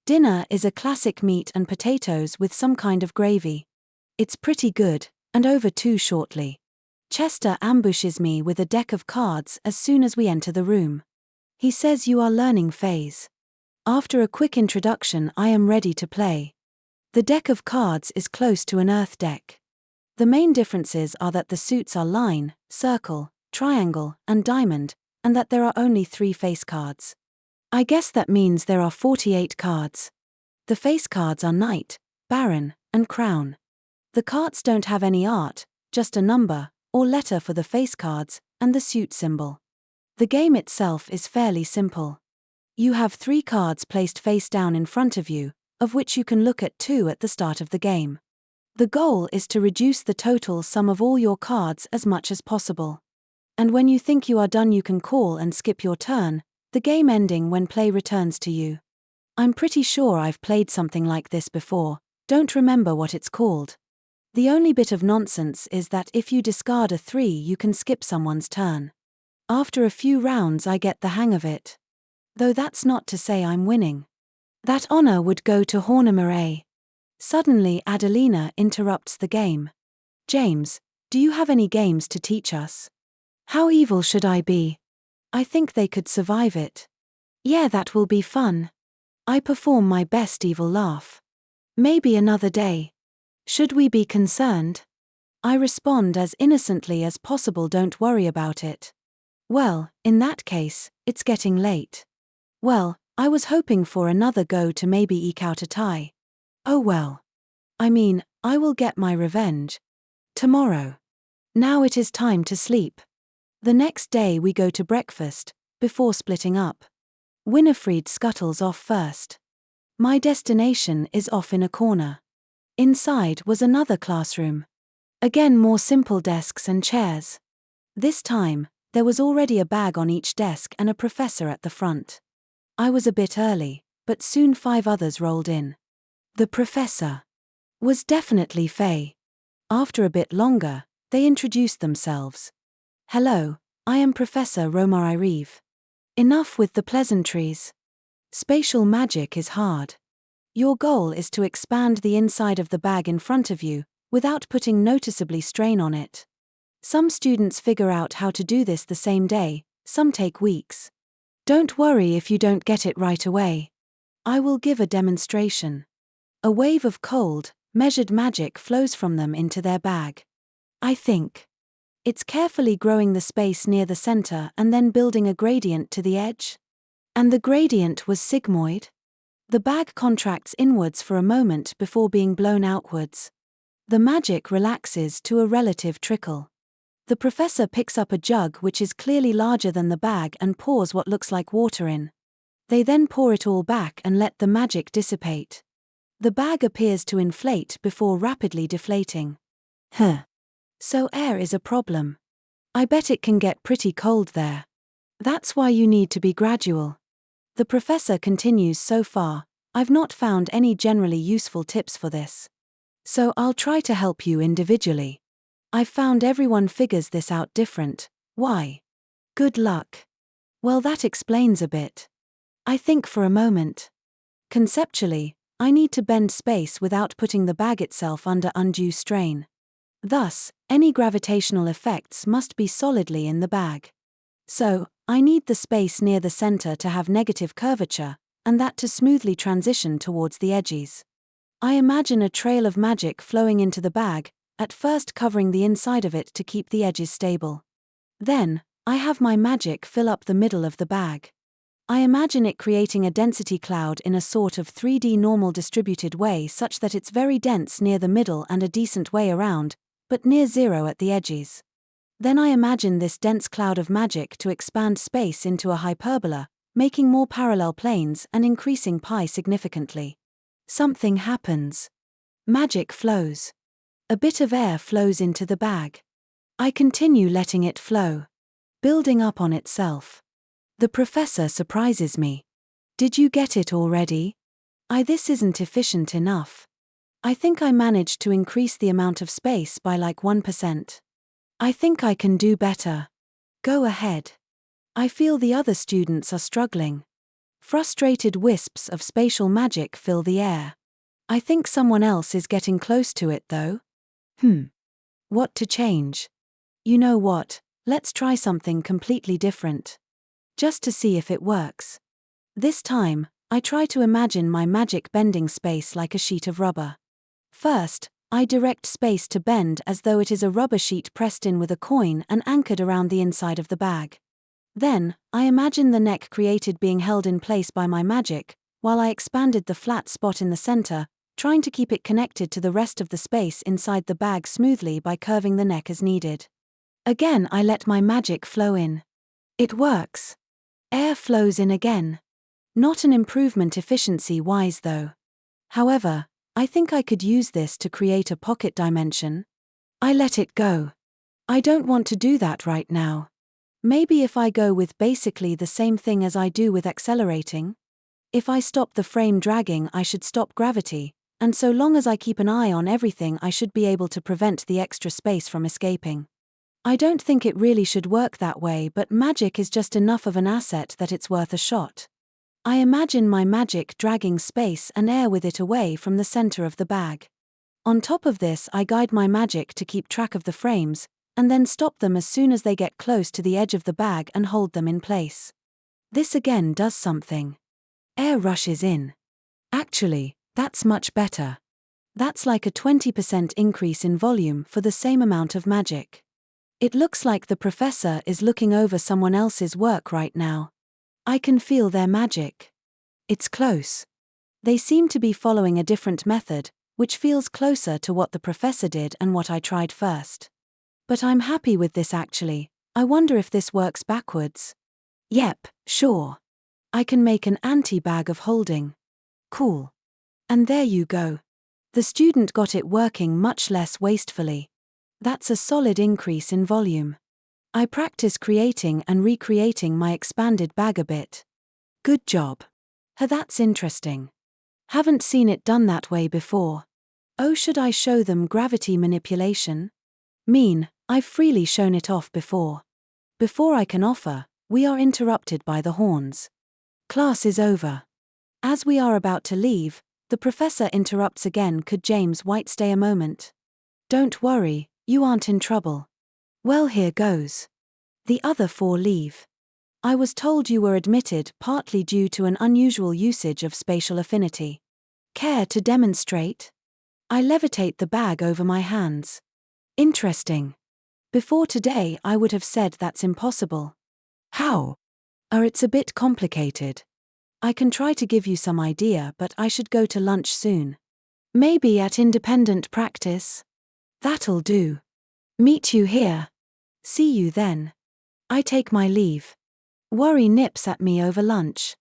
Dinner is a classic meat and potatoes with some kind of gravy. It's pretty good, and over too shortly. Chester ambushes me with a deck of cards as soon as we enter the room. He says you are learning phase. After a quick introduction, I am ready to play. The deck of cards is close to an Earth deck. The main differences are that the suits are line, circle, triangle, and diamond, and that there are only 3 face cards. I guess that means there are 48 cards. The face cards are Knight, Baron, and Crown. The cards don't have any art, just a number, or letter for the face cards, and the suit symbol. The game itself is fairly simple. You have 3 cards placed face down in front of you, of which you can look at 2 at the start of the game. The goal is to reduce the total sum of all your cards as much as possible. And when you think you are done, you can call and skip your turn, the game ending when play returns to you. I'm pretty sure I've played something like this before, don't remember what it's called. The only bit of nonsense is that if you discard a 3, you can skip someone's turn. After a few rounds I get the hang of it. Though that's not to say I'm winning. That honor would go to Hornemaray. Suddenly Adelina interrupts the game. James, do you have any games to teach us? How evil should I be? I think they could survive it. Yeah, that will be fun. I perform my best evil laugh. Maybe another day. Should we be concerned? I respond as innocently as possible, don't worry about it. Well, in that case, it's getting late. Well, I was hoping for another go to maybe eke out a tie. Oh well. I mean, I will get my revenge. Tomorrow. Now it is time to sleep. The next day we go to breakfast, before splitting up. Winifred scuttles off first. My destination is off in a corner. Inside was another classroom. Again more simple desks and chairs. This time, there was already a bag on each desk and a professor at the front. I was a bit early, but soon 5 others rolled in. The professor was definitely Faye. After a bit longer, they introduced themselves. Hello, I am Professor Romar. Enough with the pleasantries. Spatial magic is hard. Your goal is to expand the inside of the bag in front of you, without putting noticeably strain on it. Some students figure out how to do this the same day, some take weeks. Don't worry if you don't get it right away. I will give a demonstration. A wave of cold, measured magic flows from them into their bag. I think. It's carefully growing the space near the center and then building a gradient to the edge. And the gradient was sigmoid. The bag contracts inwards for a moment before being blown outwards. The magic relaxes to a relative trickle. The professor picks up a jug which is clearly larger than the bag and pours what looks like water in. They then pour it all back and let the magic dissipate. The bag appears to inflate before rapidly deflating. So air is a problem. I bet it can get pretty cold there. That's why you need to be gradual. The professor continues, so far, I've not found any generally useful tips for this. So I'll try to help you individually. I've found everyone figures this out different. Why? Good luck. Well, that explains a bit. I think for a moment. Conceptually, I need to bend space without putting the bag itself under undue strain. Thus, any gravitational effects must be solidly in the bag. So, I need the space near the center to have negative curvature, and that to smoothly transition towards the edges. I imagine a trail of magic flowing into the bag, at first covering the inside of it to keep the edges stable. Then, I have my magic fill up the middle of the bag. I imagine it creating a density cloud in a sort of 3D normal distributed way such that it's very dense near the middle and a decent way around, but near zero at the edges. Then I imagine this dense cloud of magic to expand space into a hyperbola, making more parallel planes and increasing pi significantly. Something happens. Magic flows. A bit of air flows into the bag. I continue letting it flow. Building up on itself. The professor surprises me. Did you get it already? This isn't efficient enough. I think I managed to increase the amount of space by like 1%. I think I can do better. Go ahead. I feel the other students are struggling. Frustrated wisps of spatial magic fill the air. I think someone else is getting close to it though. What to change? You know what, let's try something completely different. Just to see if it works. This time, I try to imagine my magic bending space like a sheet of rubber. First, I direct space to bend as though it is a rubber sheet pressed in with a coin and anchored around the inside of the bag. Then, I imagine the neck created being held in place by my magic, while I expanded the flat spot in the center, trying to keep it connected to the rest of the space inside the bag smoothly by curving the neck as needed. Again, I let my magic flow in. It works. Air flows in again. Not an improvement efficiency-wise though. However, I think I could use this to create a pocket dimension. I let it go. I don't want to do that right now. Maybe if I go with basically the same thing as I do with accelerating? If I stop the frame dragging, I should stop gravity, and so long as I keep an eye on everything, I should be able to prevent the extra space from escaping. I don't think it really should work that way, but magic is just enough of an asset that it's worth a shot. I imagine my magic dragging space and air with it away from the center of the bag. On top of this, I guide my magic to keep track of the frames, and then stop them as soon as they get close to the edge of the bag and hold them in place. This again does something. Air rushes in. Actually, that's much better. That's like a 20% increase in volume for the same amount of magic. It looks like the professor is looking over someone else's work right now. I can feel their magic. It's close. They seem to be following a different method, which feels closer to what the professor did and what I tried first. But I'm happy with this actually. I wonder if this works backwards. Yep, sure. I can make an anti-bag of holding. Cool. And there you go. The student got it working much less wastefully. That's a solid increase in volume. I practice creating and recreating my expanded bag a bit. Good job. That's interesting. Haven't seen it done that way before. Oh, should I show them gravity manipulation? I've freely shown it off before. Before I can offer, we are interrupted by the horns. Class is over. As we are about to leave, the professor interrupts again. Could James White stay a moment? Don't worry, you aren't in trouble. Well, here goes. The other 4 leave. I was told you were admitted partly due to an unusual usage of spatial affinity. Care to demonstrate? I levitate the bag over my hands. Interesting. Before today I would have said that's impossible. How? It's a bit complicated. I can try to give you some idea, but I should go to lunch soon. Maybe at independent practice? That'll do. Meet you here. See you then. I take my leave. Worry nips at me over lunch.